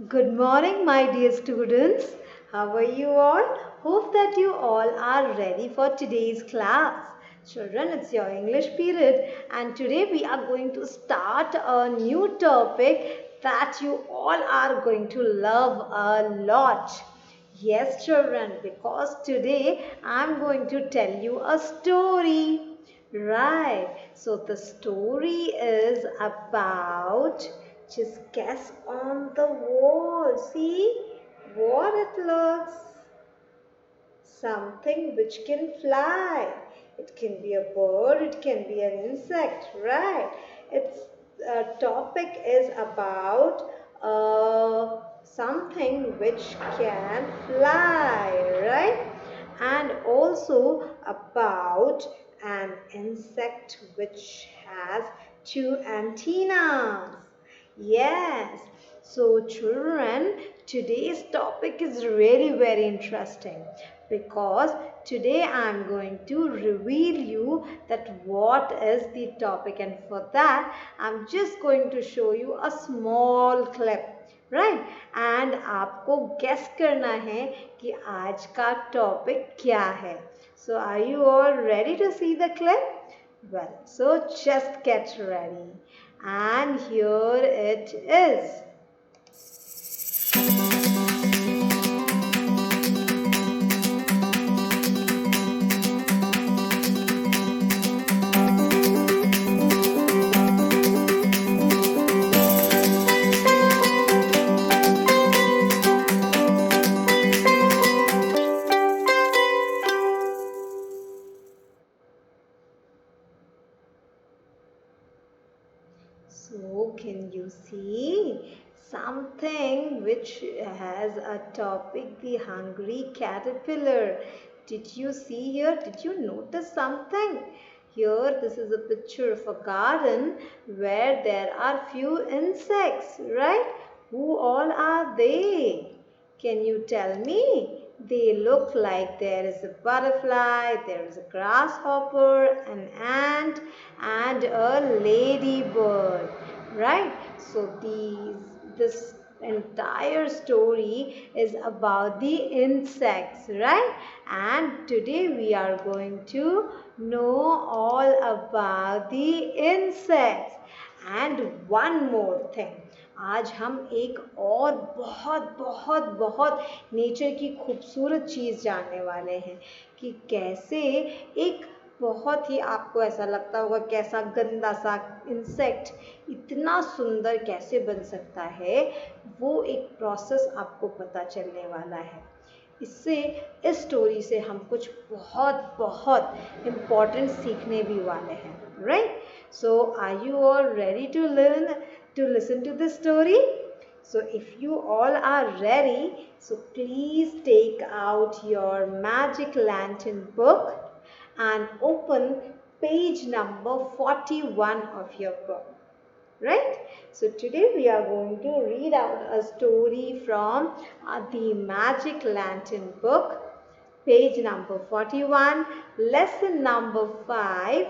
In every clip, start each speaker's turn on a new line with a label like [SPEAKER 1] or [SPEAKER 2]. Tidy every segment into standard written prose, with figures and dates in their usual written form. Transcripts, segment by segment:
[SPEAKER 1] Good morning, my dear students. How are you all? Hope that you all are ready for today's class. Children, it's your English period, and today we are going to start a new topic that you all are going to love a lot. Yes, children, because today I'm going to tell you a story. Right. So the story is about, just guess on the wall. See what it looks. Something which can fly. It can be a bird, it can be an insect, right? Its topic is about something which can fly, right? And also about an insect which has two antennas. Yes. So children, today's topic is really very interesting because today I am going to reveal you that what is the topic, and for that I am just going to show you a small clip. Right and आपको guess करना है कि आज का topic क्या है. So are you all ready to see the clip? Well, so just get ready. And here it is. So, can you see something which has a topic, the hungry caterpillar? Did you see here? Did you notice something? Here, this is a picture of a garden where there are few insects, right? Who all are they? Can you tell me? They look like there is a butterfly, there is a grasshopper, an ant, and a ladybird, right? So this entire story is about the insects, right? And today we are going to know all about the insects. And one more thing, आज हम एक और बहुत बहुत बहुत nature की खूबसूरत चीज़ जानने वाले हैं कि कैसे एक बहुत ही, आपको ऐसा लगता होगा कैसा गंदा सा इंसेक्ट इतना सुंदर कैसे बन सकता है, वो एक प्रोसेस आपको पता चलने वाला है. इससे इस स्टोरी से हम कुछ बहुत बहुत इम्पॉर्टेंट सीखने भी वाले हैं, right? So are you all ready to learn to listen to the story? So if you all are ready, so please take out your Magic Lantern book and open page number 41 of your book. Right? So today we are going to read out a story from the Magic Lantern book, page number 41, lesson number 5,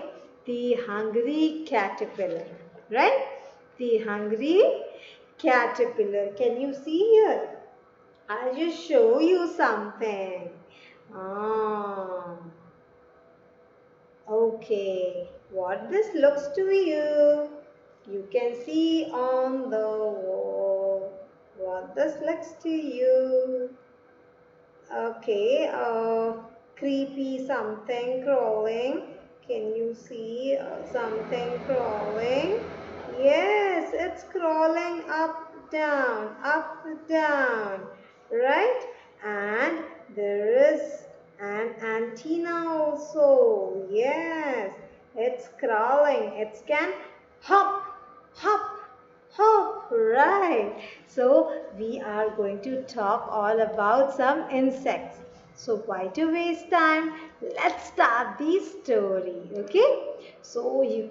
[SPEAKER 1] The Hungry Caterpillar. Right? The hungry caterpillar. Can you see here? I'll just show you something. Okay. What this looks to you? You can see on the wall. What this looks to you? Okay. Creepy something crawling. Can you see something crawling? Yes, it's crawling up, down, right? And there is an antenna also. Yes, it's crawling. It can hop, hop, hop, right? So we are going to talk all about some insects. So why to waste time? Let's start the story, okay? So you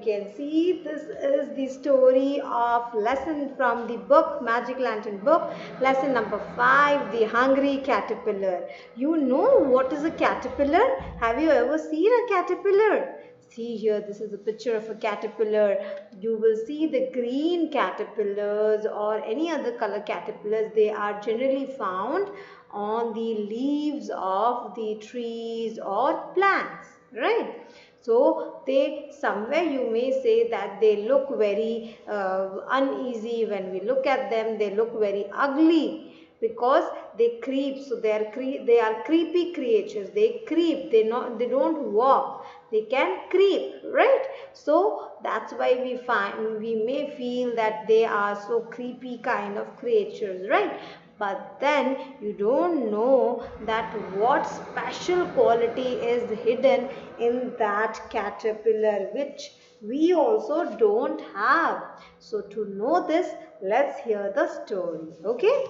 [SPEAKER 1] can see this is the story of lesson from the book, Magic Lantern book, lesson number 5, The Hungry Caterpillar. You know what is a caterpillar? Have you ever seen a caterpillar? See here, this is a picture of a caterpillar. You will see the green caterpillars or any other color caterpillars. They are generally found on the leaves of the trees or plants, right? So they, somewhere you may say that they look very uneasy. When we look at them, they look very ugly because they creep. So they are creepy creatures. They creep. They don't walk. They can creep, right? So that's why we may feel that they are so creepy kind of creatures, right? But then you don't know that what special quality is hidden in that caterpillar, which we also don't have. So to know this, let's hear the story. Okay,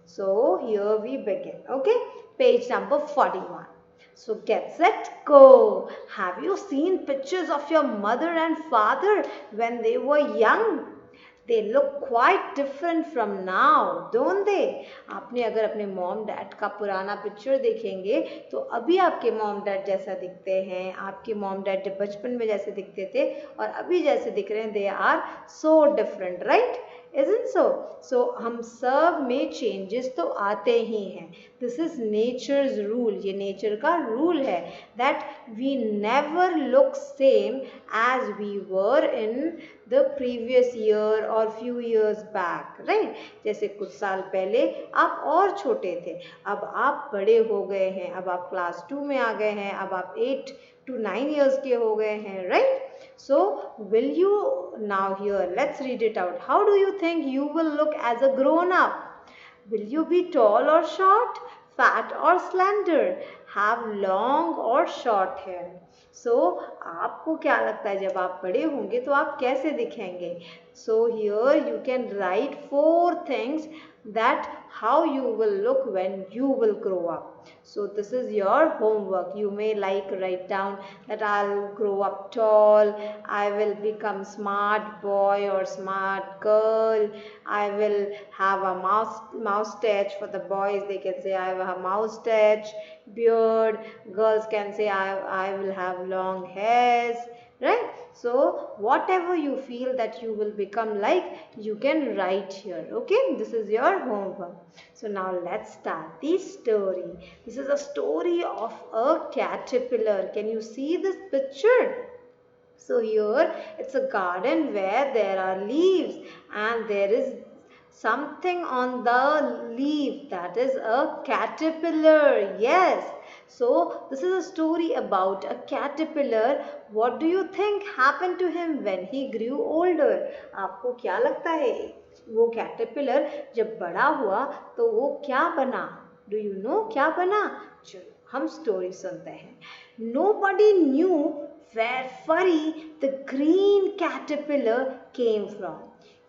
[SPEAKER 1] so here we begin. Okay, page number 41. So get set, go. Have you seen pictures of your mother and father when they were young? They look quite different from now, don't they? आपने अगर अपने mom dad का पुराना picture देखेंगे तो अभी आपके mom dad जैसा दिखते हैं, आपके मॉम डैड जब बचपन में जैसे दिखते थे और अभी जैसे दिख रहे हैं, they are so different, right? Isn't so? So हम सब में changes तो आते ही हैं. This is nature's rule. ये nature का rule है that we never look same as we were in the previous year or few years back, right? जैसे कुछ साल पहले आप और छोटे थे, अब आप बड़े हो गए हैं, अब आप क्लास 2 में आ गए हैं, अब आप 8 to 9 years के हो गए हैं, right? So will you now here, let's read it out. How do you think you will look as a grown up? Will you be tall or short, fat or slender, have long or short hair? So आपको क्या लगता है जब आप बड़े होंगे तो आप कैसे दिखेंगे? So here you can write 4 things that how you will look when you will grow up. So this is your homework. You may write down that I'll grow up tall, I will become smart boy or smart girl, I will have a moustache. For the boys they can say I have a moustache, beard. Girls can say I will have long hairs, right? So whatever you feel that you will become like, you can write here. Okay, this is your homework. So now let's start the story. This is a story of a caterpillar. Can you see this picture? So here it's a garden where there are leaves and there is something on the leaf, that is a caterpillar. Yes. So this is a story about a caterpillar. What do you think happened to him when he grew older? आपको क्या लगता है वो caterpillar जब बड़ा हुआ तो वो क्या बना? Do you know क्या बना? चलो हम story सुनते हैं. Nobody knew where Furry the green caterpillar came from.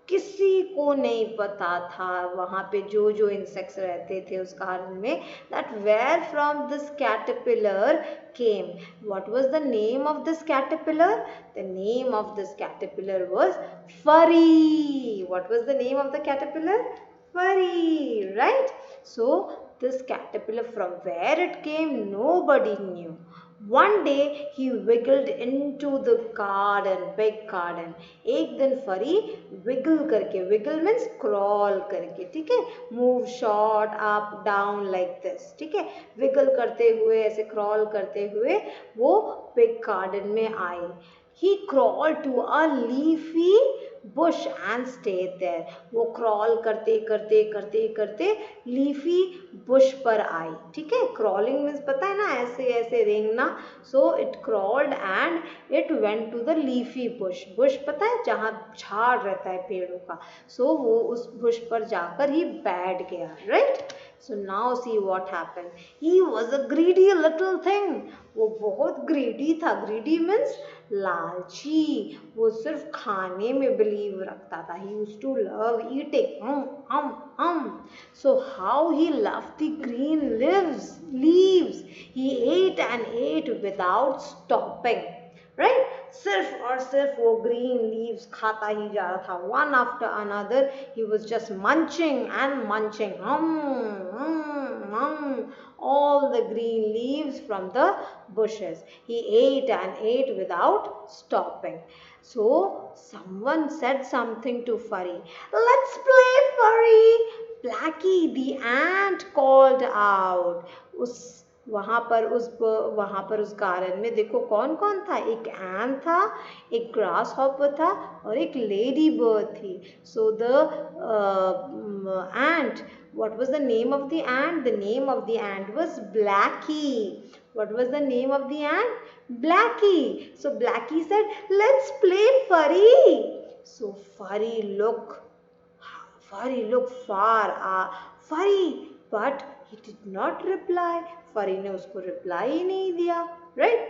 [SPEAKER 1] किसी को नहीं पता था वहाँ पे जो जो इंसेक्ट्स रहते थे उस गार्डन में, that where from this caterpillar came. What was the name of this caterpillar? The name of this caterpillar was Furry. What was the name of the caterpillar? Furry, right? So this caterpillar, from where it came, nobody knew. One day he wiggled into the garden, big garden. एक दिन फरी wiggle करके, wiggle means crawl करके, ठीक है, move short up down like this, ठीक है, wiggle करते हुए ऐसे crawl करते हुए वो big garden में आए. He crawled to a leafy bush and stayed there. वो crawl करते करते करते करते leafy bush पर आई, ठीक है. Crawling means पता है ना, ऐसे ऐसे रेंगना. So it crawled and it went to the leafy bush. Bush पता है जहाँ झाड़ रहता है पेड़ों का. So वो उस bush पर जाकर ही बैठ गया, right? So now see what happened. He was a greedy little thing. वो बहुत greedy था. Greedy means लालची. वो सिर्फ खाने में believe रखता था. He used to love eating. So how he loved the green leaves. He ate and ate without stopping. Right. सिर्फ और सिर्फ वो ग्रीन लीव्स खाता ही जा रहा था, one after another he was just munching and munching, all the green leaves from the bushes. He ate and ate without stopping. So someone said something to Furry. Let's play, Furry. Blackie the ant called out. वहां पर उस garden में देखो कौन कौन था, एक एंट था, एक ग्रास हॉपर था और एक लेडी बर्ड थी. So the ant, what was the name of the ant? The name of the ant was Blackie. What was the name of the ant? Blackie. So Blackie said, let's play, Furry. So Furry looked Furry, but he did not reply. Furry ने उसको reply ही नहीं दिया, right?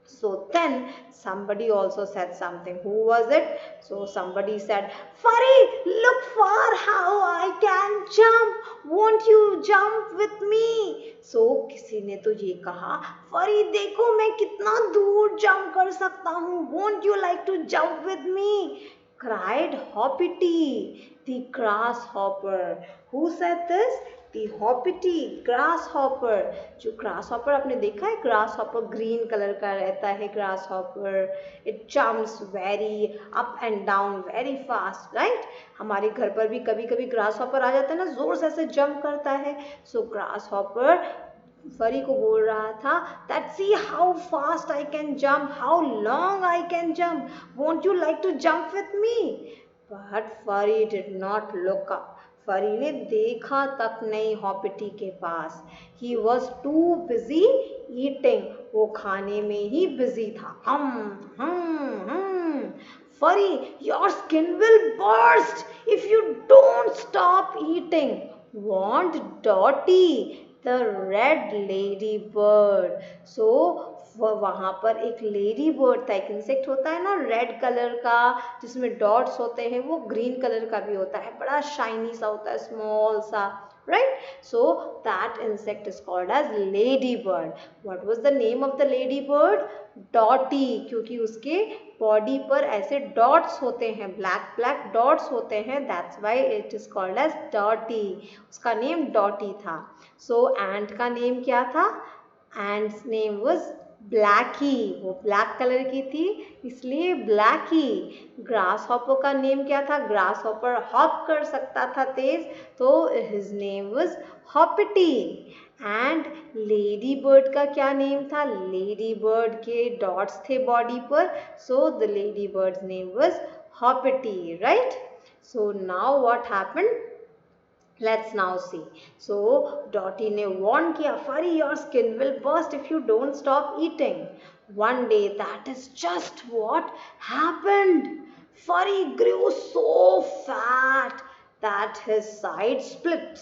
[SPEAKER 1] So then somebody also said something. Who was it? So somebody said, Furry, look far how I can jump. Won't you jump with me? So किसी ने तो ये कहा, Furry देखो मैं कितना दूर jump कर सकता हूँ. Won't you like to jump with me? Cried Hoppity, the grasshopper. Who said this? The Hoppity, grasshopper. जो grasshopper आपने देखा है, grasshopper green color का रहता है grasshopper. It jumps very up and down very fast, right? हमारे घर पर भी कभी कभी grasshopper आ जाता है ना, जोर से ऐसे jump करता है. So grasshopper फरी को बोल रहा था that see how fast I can jump, how long I can jump, won't you like to jump with me? But Furry did not look up. फरी ने देखा तक नहीं हॉपिटी के पास. He was too busy eating. वो खाने में ही busy था. Furry, your skin will burst if you don't stop eating, warned Dotty, the red lady bird. So वहां पर एक लेडी बर्ड था, एक इंसेक्ट होता है ना रेड कलर का जिसमें डॉट्स होते हैं, वो ग्रीन कलर का भी होता है, बड़ा शाइनी सा होता है, स्मॉल सा, right? So that insect is called as ladybird. What was the name of the ladybird? Dotty, क्योंकि उसके बॉडी पर ऐसे डॉट्स होते हैं, ब्लैक ब्लैक डॉट्स होते हैं, that's why it is called as Dotty. उसका नेम डॉटी था. So ant का नेम क्या था? Ant's name was Blackie. वो ब्लैक कलर की थी इसलिए Blackie. ग्रास हॉपर का नेम क्या था? ग्रास हॉपर हॉप कर सकता था तेज, तो his name was Hoppity. And ladybird का क्या नेम था? लेडी बर्ड के डॉट्स थे बॉडी पर, so the ladybird's name was Hoppity, right? So now what happened? Let's now see. So Dotty ने warn किया, Furry, your skin will burst if you don't stop eating. One day that is just what happened. Furry grew so fat that his sides split.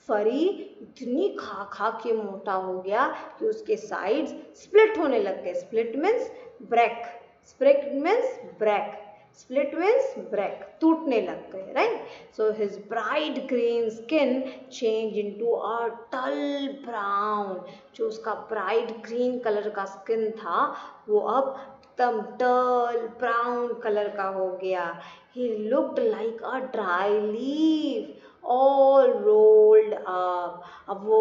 [SPEAKER 1] फरी इतनी खा खा के मोटा हो गया कि उसके साइड्स स्प्लिट होने लग गए. Split means break, split means break, split means break, टूटने लग गए, right? So his bright green skin change into a dull brown. जो उसका ब्राइट ग्रीन कलर का स्किन था वो अब एकदम डल ब्राउन कलर का हो गया. He looked like a dry leaf all rolled up. अब वो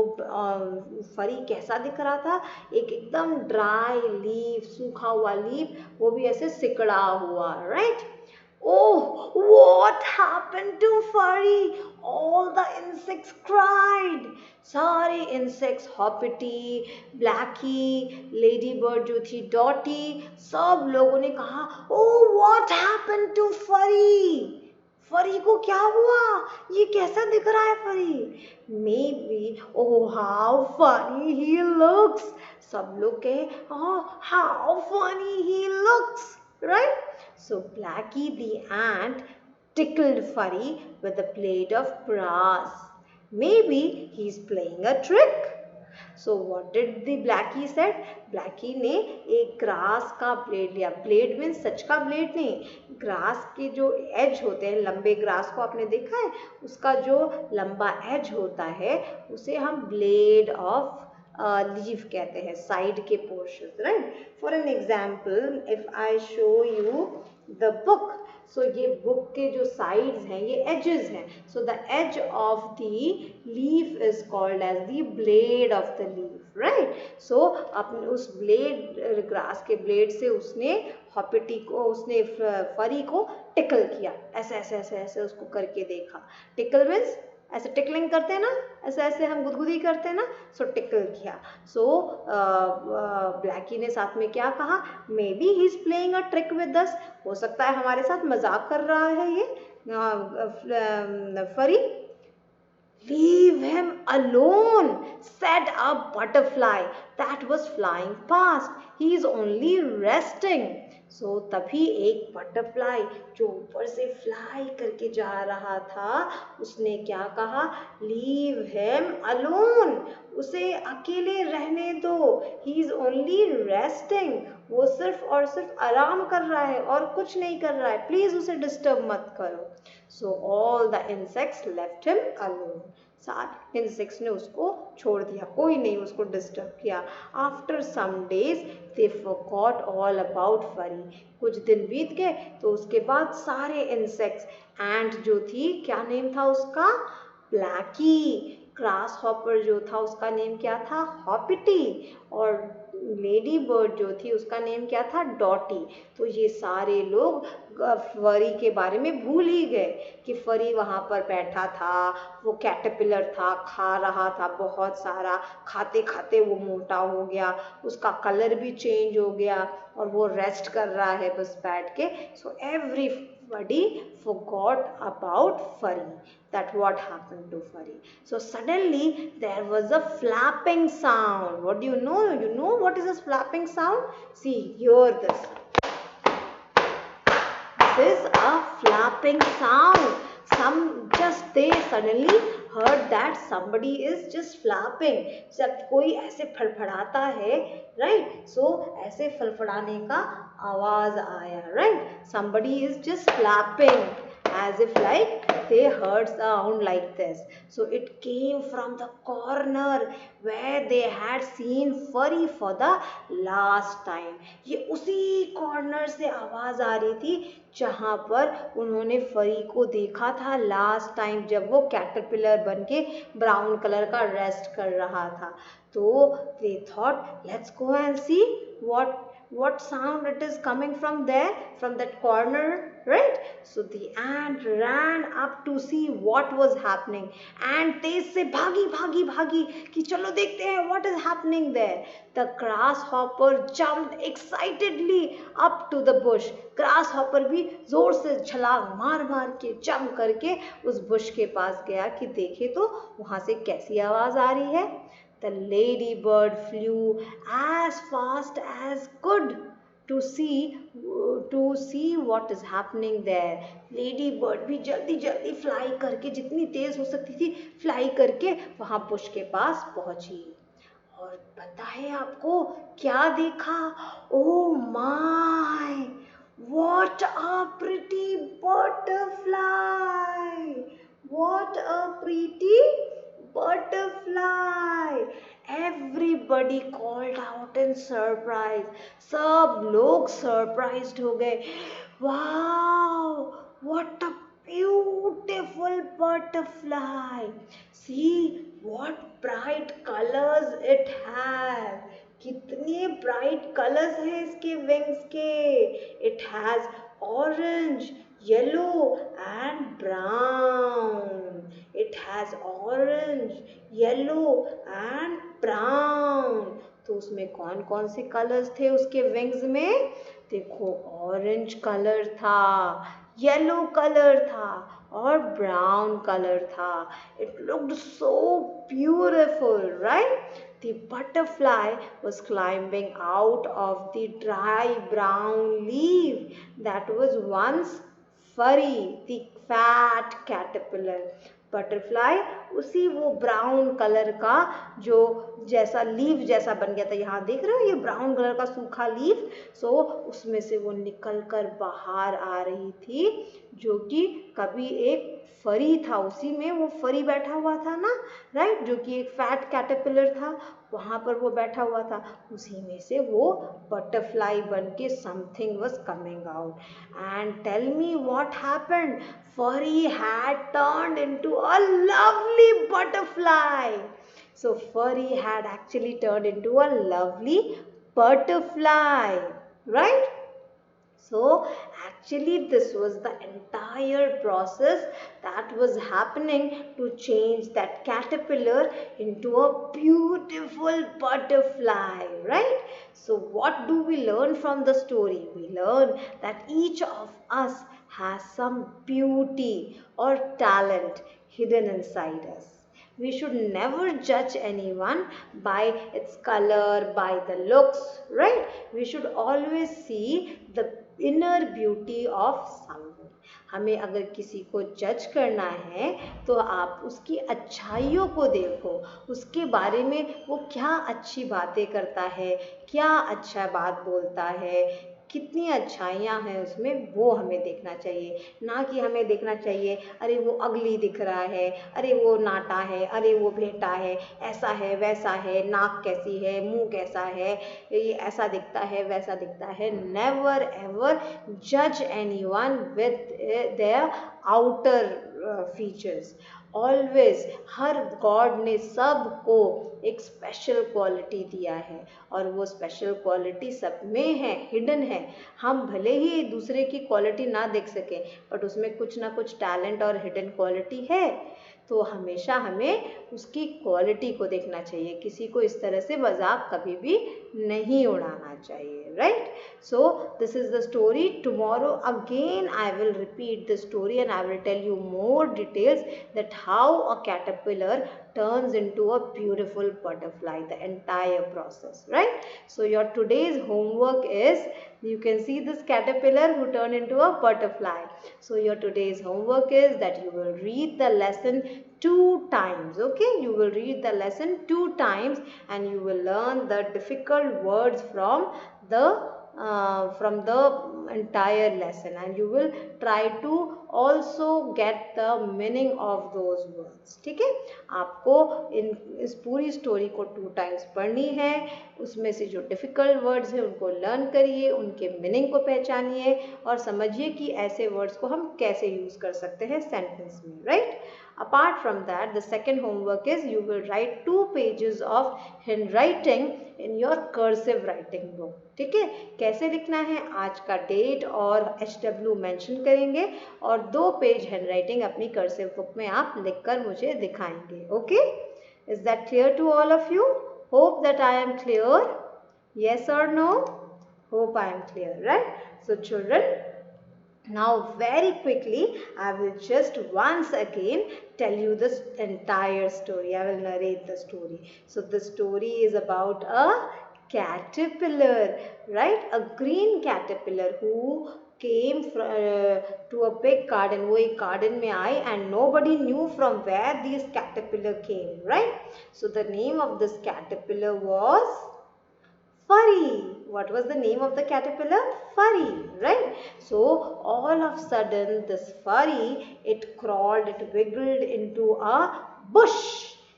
[SPEAKER 1] फरी कैसा दिख रहा था? एक एकदम ड्राई लीफ, सूखा हुआ लीफ, वो भी ऐसे सिकड़ा हुआ, right? Oh, what happened to Furry? All the insects cried. सारे insects, Hoppity, Blackie, Ladybird जो थी Dotty, सब लोगों ने कहा, Oh, what happened to Furry? फरी को क्या हुआ? ये कैसा दिख रहा है फरी? Maybe, oh how funny he looks. सब लोग कहे, oh how funny he looks, right? So Blackie the ant tickled Furry with a blade of brass. Maybe he's playing a trick. So what did the Blackie said? Blackie ने एक grass का blade लिया. Blade means सच का blade नहीं, grass के जो as होते हैं, लंबे ग्रास को आपने देखा है, उसका जो लंबा एज होता है उसे हम ब्लेड ऑफ लीफ कहते हैं, साइड के portion, right. For an example, if I show you the book, so ये बुक के जो साइड्स हैं ये एजेस हैं. So the edge of the leaf is called edge the blade of the leaf, right. So अपने उस blade, grass के blade से उसने हॉपिटी को, उसने फरी को टिकल किया, ऐसे ऐसे ऐसे ऐसे उसको करके देखा. टिकल मीन्स ऐसे टिकलिंग करते हैं ना, ऐसे ऐसे हम गुदगुदी करते हैं ना, सो टिकल किया. सो ब्लैकी ने साथ में क्या कहा, may be he is playing a trick with us, हो सकता है हमारे साथ मजाक कर रहा है ये फरी. Leave him alone, said a butterfly that was flying past. He is only resting. So तभी एक बटरफ्लाई जो ऊपर से फ्लाई करके जा रहा था, उसने क्या कहा, Leave him alone. उसे अकेले रहने दो. He is only resting. वो सिर्फ और सिर्फ आराम कर रहा है और कुछ नहीं कर रहा है. प्लीज उसे डिस्टर्ब मत करो. So all the insects left him alone. सारे इंसेक्ट्स ने उसको छोड़ दिया, कोई नहीं उसको डिस्टर्ब किया. After some days they forgot all about Furry. कुछ दिन बीत गए तो उसके बाद सारे इंसेक्ट्स, एंट जो थी, क्या नेम था उसका, ब्लैकी. ग्रास हॉपर जो था उसका नेम क्या था, हॉपिटी. और लेडी बर्ड जो थी उसका नेम क्या था, डॉटी. तो ये सारे लोग फरी के बारे में भूल ही गए कि फरी वहाँ पर बैठा था, वो कैटरपिलर था, खा रहा था बहुत सारा, खाते खाते वो मोटा हो गया, उसका कलर भी चेंज हो गया और वो रेस्ट कर रहा है बस बैठ के. सो everybody forgot about furry, that what happened to furry. So suddenly there was a flapping sound. What do you know? You know what is this flapping sound? See, hear this. This is a flapping sound. They suddenly heard that somebody is just flapping. जब कोई ऐसे फड़फड़ाता है, right? So ऐसे फड़फड़ाने का आवाज आया, right? Somebody is just flapping, as if like they heard sound like this. So it came from the corner where they had seen furry for the last time. ये उसी कॉर्नर से आवाज आ रही थी जहाँ पर उन्होंने फरी को देखा था लास्ट टाइम, जब वो कैटरपिलर बन के ब्राउन कलर का रेस्ट कर रहा था. तो they thought, let's go and see what sound it is coming from there, from that corner, right? So the ant ran up to see what was happening. Ant तेज से भागी भागी भागी कि चलो देखते हैं what is happening there. The grasshopper jumped excitedly up to the bush. grasshopper भी जोर से छलांग मार मार के जंप करके उस बुश के पास गया कि देखे तो वहां से कैसी आवाज आ रही है. The ladybird flew as fast as could to see what is happening there. Ladybird भी जल्दी जल्दी फ्लाई करके, जितनी तेज हो सकती थी फ्लाई करके वहां बुश के पास पहुंची. और पता है आपको क्या देखा? Oh my! What a pretty butterfly! What a pretty butterfly! Everybody called out in surprise. सब लोग surprised हो गए. Wow! What a beautiful butterfly! See what bright colors it has. कितने bright colors हैं इसके wings के. It has orange, yellow and brown. It has orange, yellow and brown. तो उसमें कौन कौन से कलर्स थे उसके विंग्स में? देखो, ऑरेंज कलर था, येलो कलर था और ब्राउन कलर था. It looked so beautiful, right? The butterfly was climbing out of the dry brown leaf that was once furry, the fat caterpillar. Butterfly उसी वो ब्राउन कलर का जो जैसा leaf जैसा बन गया था, यहाँ देख रहे हो ये ब्राउन कलर का सूखा लीफ, सो उसमें से वो निकल कर बाहर आ रही थी, जो कि कभी एक फरी था, उसी में वो फरी बैठा हुआ था ना, राइट, जो कि एक फैट कैटरपिलर था, वहाँ पर वो बैठा हुआ था, उसी में से वो बटरफ्लाई बन के something was coming out. And tell me what happened. Furry had turned into a lovely butterfly. So Furry had actually turned into a lovely butterfly, right? So actually this was the entire process that was happening to change that caterpillar into a beautiful butterfly, right? So what do we learn from the story? We learn that each of us has some beauty or talent hidden inside us. We should never judge anyone by its color, by the looks, right? We should always see the inner beauty of someone. हमें अगर किसी को जज करना है तो आप उसकी अच्छाइयों को देखो, उसके बारे में वो क्या अच्छी बातें करता है, क्या अच्छा बात बोलता है, कितनी अच्छाइयाँ हैं उसमें, वो हमें देखना चाहिए, ना कि हमें देखना चाहिए अरे वो अगली दिख रहा है, अरे वो नाटा है, अरे वो भेटा है, ऐसा है वैसा है, नाक कैसी है, मुंह कैसा है, ये ऐसा दिखता है वैसा दिखता है. नेवर एवर जज anyone with their outer features. Always her God ने सबको एक स्पेशल क्वालिटी दिया है और वो स्पेशल क्वालिटी सब में है, हिडन है. हम भले ही दूसरे की क्वालिटी ना देख सकें बट उसमें कुछ ना कुछ टैलेंट और हिडन क्वालिटी है, तो हमेशा हमें उसकी क्वालिटी को देखना चाहिए, किसी को इस तरह से मजाक कभी भी नहीं उड़ाना चाहिए, right? So this is the story. Tomorrow again I will repeat the story and I will tell you more details that how a caterpillar turns into a beautiful butterfly, the entire process, right? So your today's homework is, you can see this caterpillar who turned into a butterfly. So your today's homework is that you will read the lesson 2 times, okay? You will read the lesson 2 times and you will learn the difficult words from the entire lesson, and you will try to also get the meaning of those words. ठीक है, आपको इस पूरी story को 2 times पढ़नी है, उसमें से जो डिफिकल्ट वर्ड्स हैं उनको लर्न करिए, उनके मीनिंग को पहचानिए और समझिए कि ऐसे वर्ड्स को हम कैसे यूज कर सकते हैं सेंटेंस में, right? Apart from that, the second homework is you will write 2 pages of handwriting in your cursive writing book. ठीक है, कैसे लिखना है, आज का डेट और HW मेंशन करेंगे और 2 पेज हैंडराइटिंग अपनी कर्सिव बुक में आप लिखकर मुझे दिखाएंगे. Okay, is that clear to all of you? Hope that I am clear. Yes or no? Hope I am clear, right? So children, now very quickly I will just once again tell you this entire story. I will narrate the story. So the story is about a caterpillar, right? A green caterpillar who came to a big garden. वो एक garden में आई and nobody knew from where this caterpillar came, right? So the name of this caterpillar was Furry. What was the name of the caterpillar? Furry, right? So all of a sudden this furry, it crawled, it wiggled into a bush.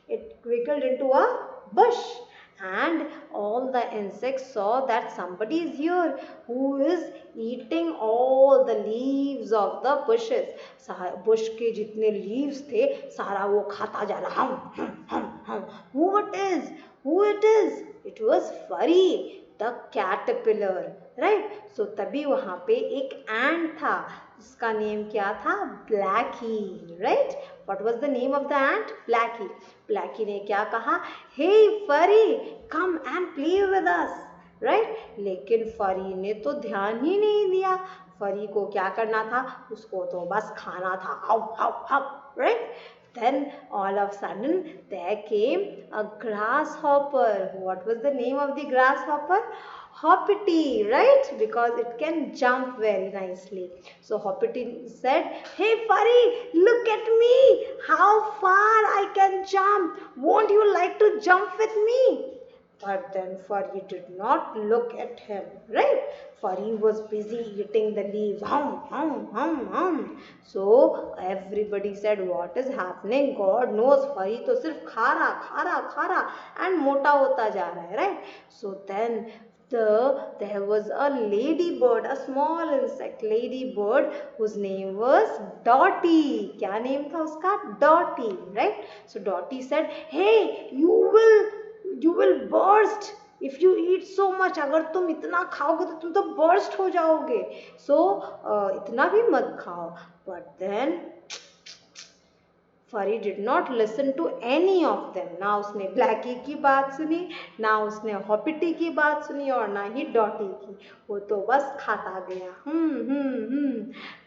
[SPEAKER 1] It wiggled into a bush and all the insects saw that somebody is here who is eating all the leaves of the bushes. Bush के जितने leaves थे सारा वो खाता जा रहा. हम. Who it is? Who it is? It was Furry, the caterpillar, right? So तभी वहाँ पे एक ant था जिसका नेम क्या था? Blacky, right? What was the name of the ant? Blacky. Blacky ने क्या कहा? Hey Furry, come and play with us, right? लेकिन Furry ने तो ध्यान ही नहीं दिया. Furry को क्या करना था? उसको तो बस खाना था. How, right? Then all of a sudden there came a grasshopper. What was the name of the grasshopper? Hoppity, right? Because it can jump very nicely. So Hoppity said, "Hey furry, look at me, how far I can jump. Won't you like to jump with me?" But then Furry did not look at him, right? Furry was busy eating the leaves. Hum, hum, hum, hum. So everybody said, what is happening? God knows, Furry to sirf खा रहा and mota hota ja raha hai, right? So then there was a ladybird, a small insect ladybird whose name was Dotty. क्या name था उसका? Dotty, right? So Dotty said, "Hey, you will burst if you eat so much. अगर तुम इतना खाओगे तो तुम तो burst हो जाओगे. So इतना भी मत खाओ." But then Furry did not listen to any of them. ना उसने ब्लैकी की बात सुनी, ना उसने हॉपिटी की बात सुनी और ना ही डॉटी की. वो तो बस खाता गया.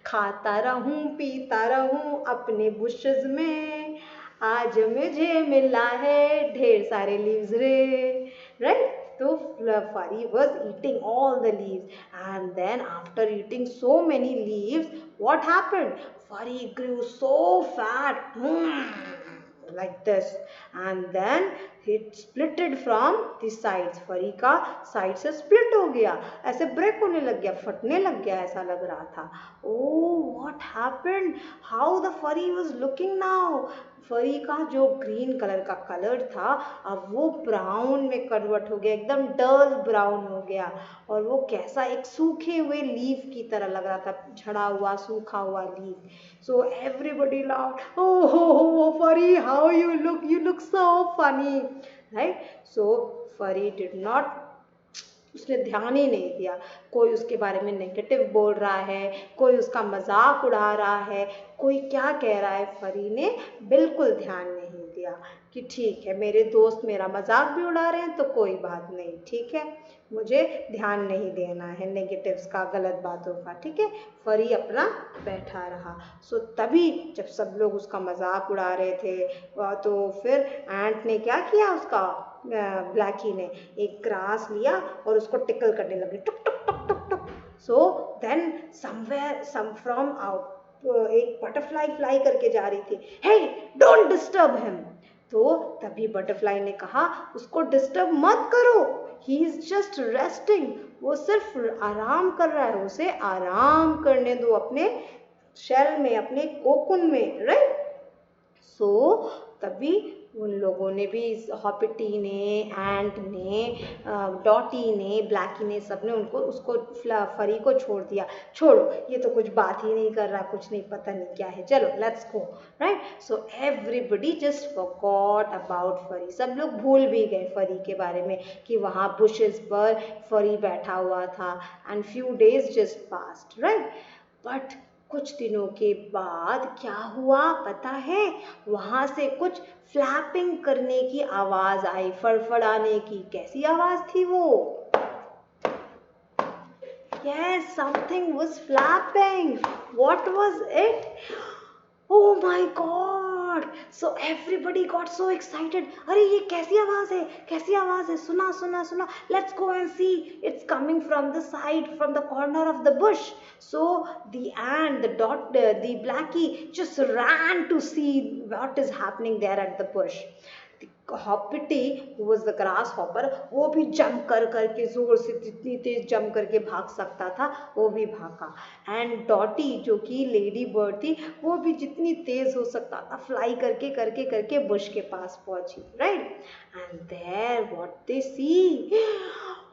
[SPEAKER 1] खाता रहूं पीता रहूं अपने बुशेस में, आज मुझे मिला है ढेर सारे लीव्स रे, right? So Furry was eating all the leaves, and then after eating so many leaves, what happened? Furry grew so fat, like this, and then it splitted from the sides. Furry का side से split हो गया, ऐसे break होने लग गया, फटने लग गया, ऐसा लग रहा था. Oh, what happened? How the furry was looking now? फरी का जो ग्रीन कलर का कलर था अब वो ब्राउन में कन्वर्ट हो गया, एकदम डल ब्राउन हो गया. और वो कैसा, एक सूखे हुए लीफ की तरह लग रहा था, झड़ा हुआ सूखा हुआ leaf. So everybody loud, "Oh हो Furry, how you look so funny," right? So Furry did not, उसने ध्यान ही नहीं दिया. कोई उसके बारे में नेगेटिव बोल रहा है, कोई उसका मजाक उड़ा रहा है, कोई क्या कह रहा है, फरी ने बिल्कुल ध्यान नहीं दिया कि ठीक है, मेरे दोस्त मेरा मजाक भी उड़ा रहे हैं तो कोई बात नहीं, ठीक है, मुझे ध्यान नहीं देना है नेगेटिव्स का, गलत बातों का, ठीक है. फरी अपना बैठा रहा. सो तभी जब सब लोग उसका मजाक उड़ा रहे थे तो फिर एंट ने क्या किया, उसका ब्लैकी ने एक ग्रास लिया और उसको टिकल करने लगी, टुक टुक टुक टुक टुक. So then somewhere some from out, एक बटरफ्लाई फ्लाई करके जा रही थी. "Hey, don't disturb him." तो तभी बटरफ्लाई ने कहा, उसको डिस्टर्ब मत करो, ही इज जस्ट रेस्टिंग. वो सिर्फ आराम कर रहा है, उसे आराम करने दो अपने शेल में, अपने कोकुन में, राइट? सो तभी उन लोगों ने भी, हॉपिटी ने, एंट ने, डॉटी ने, ब्लैकी ने, सब ने उसको फरी को छोड़ दिया. छोड़ो, ये तो कुछ बात ही नहीं कर रहा, कुछ नहीं, पता नहीं क्या है, चलो let's go, right? So everybody just forgot about फरी. सब लोग भूल भी गए फरी के बारे में कि वहाँ बुशेस पर फरी बैठा हुआ था. And few days just passed, right? But कुछ दिनों के बाद क्या हुआ पता है? वहां से कुछ फ्लैपिंग करने की आवाज आई, फड़फड़ाने की. कैसी आवाज थी वो? Yes, something was flapping. What was it? Oh my God! So everybody got so excited. अरे ये कैसी आवाज है? कैसी आवाज है? सुना सुना सुना. Let's go and see. It's coming from the side, from the corner of the bush. So the ant, the blackie just ran to see what is happening there at the bush. Hoppity, who was the grasshopper, वो भी jump कर करके जोर से, जितनी तेज jump करके भाग सकता था वो भी भागा. एंड डॉटी जो कि लेडी बर्ड थी, वो भी जितनी तेज हो सकता था फ्लाई करके करके करके बुश के पास पहुंची, right? And there what they see,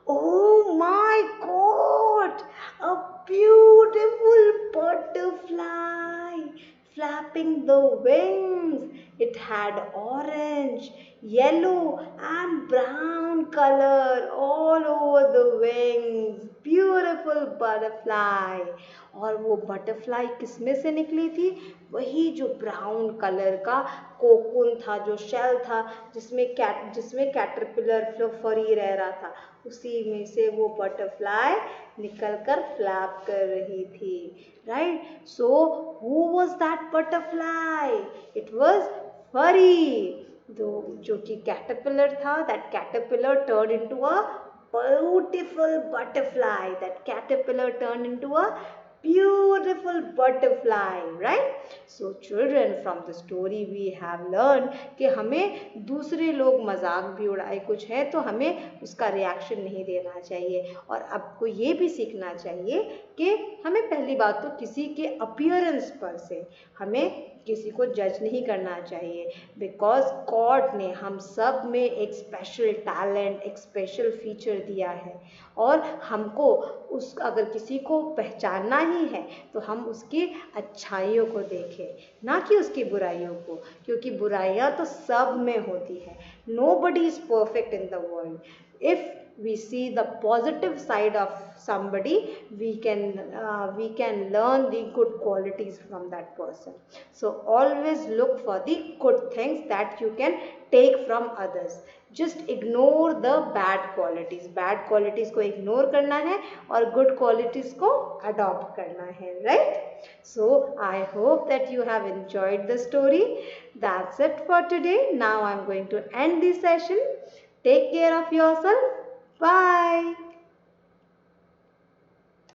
[SPEAKER 1] oh my God, a beautiful butterfly flapping the wings. It had orange, yellow and brown color all over the wings. Beautiful butterfly. और वो बटरफ्लाई किसमें से निकली थी? वही जो ब्राउन कलर का cocoon था, जो शेल था, जिसमें कैटरपिलर फरी रह रहा था, उसी में से वो बटरफ्लाई निकलकर फ्लैप कर रही थी, right? So who was that butterfly? It was फरी. जो कि कैटरपिलर था. That caterpillar turn into a beautiful butterfly. That caterpillar turned into a beautiful butterfly, right? So children, from the story we have learned कि हमें दूसरे लोग मजाक भी उड़ाए कुछ है तो हमें उसका रिएक्शन नहीं देना चाहिए, और आपको ये भी सीखना चाहिए कि हमें पहली बात तो किसी के अपीयरेंस पर से हमें किसी को जज नहीं करना चाहिए, बिकॉज गॉड ने हम सब में एक स्पेशल टैलेंट, एक स्पेशल फीचर दिया है, और हमको उस अगर किसी को पहचानना ही है तो हम उसकी अच्छाइयों को देखें, ना कि उसकी बुराइयों को, क्योंकि बुराइयां तो सब में होती है. Nobody is perfect in the world. If we see the positive side of somebody, we can learn the good qualities from that person. So always look for the good things that you can take from others. Just ignore the bad qualities. Bad qualities को ignore करना है और good qualities को adopt करना है, right? So I hope that you have enjoyed the story. That's it for today. Now I'm going to end this session. Take care of yourself. Bye.